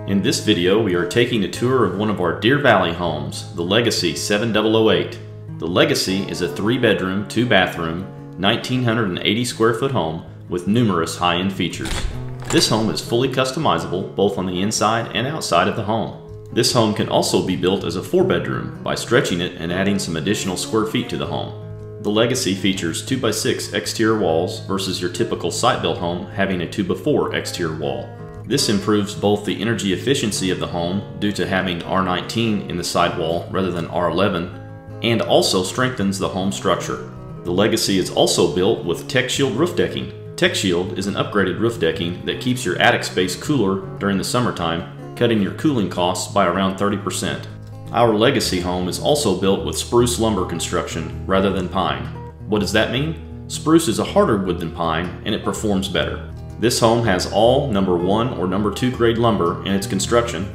In this video, we are taking a tour of one of our Deer Valley homes, the Legacy 7008. The Legacy is a 3-bedroom, 2-bathroom, 1,980 square foot home with numerous high-end features. This home is fully customizable both on the inside and outside of the home. This home can also be built as a 4-bedroom by stretching it and adding some additional square feet to the home. The Legacy features 2x6 exterior walls versus your typical site-built home having a 2x4 exterior wall. This improves both the energy efficiency of the home due to having R19 in the sidewall rather than R11, and also strengthens the home structure. The Legacy is also built with TechShield roof decking. TechShield is an upgraded roof decking that keeps your attic space cooler during the summertime, cutting your cooling costs by around 30%. Our Legacy home is also built with spruce lumber construction rather than pine. What does that mean? Spruce is a harder wood than pine and it performs better. This home has all number 1 or number 2 grade lumber in its construction.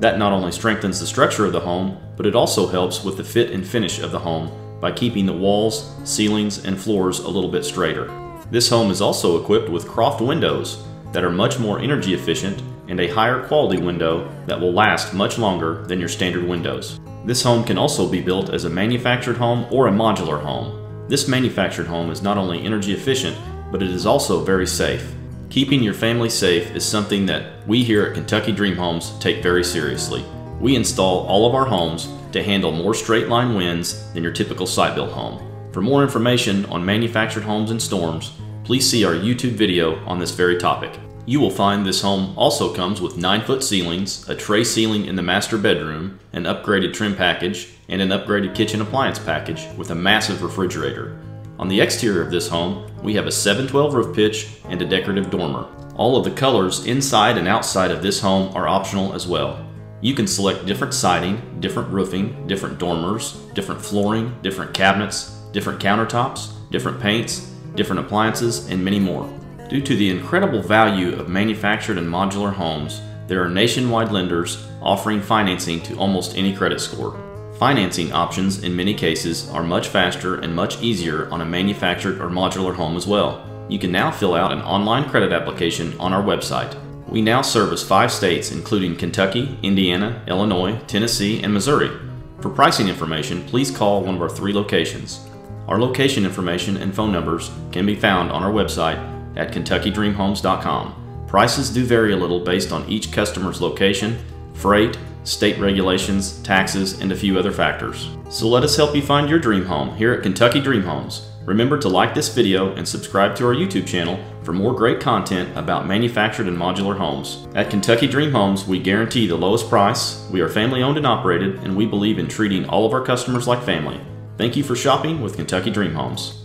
That not only strengthens the structure of the home, but it also helps with the fit and finish of the home by keeping the walls, ceilings, and floors a little bit straighter. This home is also equipped with croft windows that are much more energy efficient and a higher quality window that will last much longer than your standard windows. This home can also be built as a manufactured home or a modular home. This manufactured home is not only energy efficient, but it is also very safe. Keeping your family safe is something that we here at Kentucky Dream Homes take very seriously. We install all of our homes to handle more straight line winds than your typical site-built home. For more information on manufactured homes and storms, please see our YouTube video on this very topic. You will find this home also comes with 9-foot ceilings, a tray ceiling in the master bedroom, an upgraded trim package, and an upgraded kitchen appliance package with a massive refrigerator. On the exterior of this home, we have a 7/12 roof pitch and a decorative dormer. All of the colors inside and outside of this home are optional as well. You can select different siding, different roofing, different dormers, different flooring, different cabinets, different countertops, different paints, different appliances, and many more. Due to the incredible value of manufactured and modular homes, there are nationwide lenders offering financing to almost any credit score. Financing options in many cases are much faster and much easier on a manufactured or modular home as well. You can now fill out an online credit application on our website. We now service 5 states including Kentucky, Indiana, Illinois, Tennessee, and Missouri. For pricing information, please call one of our 3 locations. Our location information and phone numbers can be found on our website at KentuckyDreamHomes.com. Prices do vary a little based on each customer's location, freight, state regulations, taxes, and a few other factors. So let us help you find your dream home here at Kentucky Dream Homes. Remember to like this video and subscribe to our YouTube channel for more great content about manufactured and modular homes. At Kentucky Dream Homes, we guarantee the lowest price, we are family owned and operated, and we believe in treating all of our customers like family. Thank you for shopping with Kentucky Dream Homes.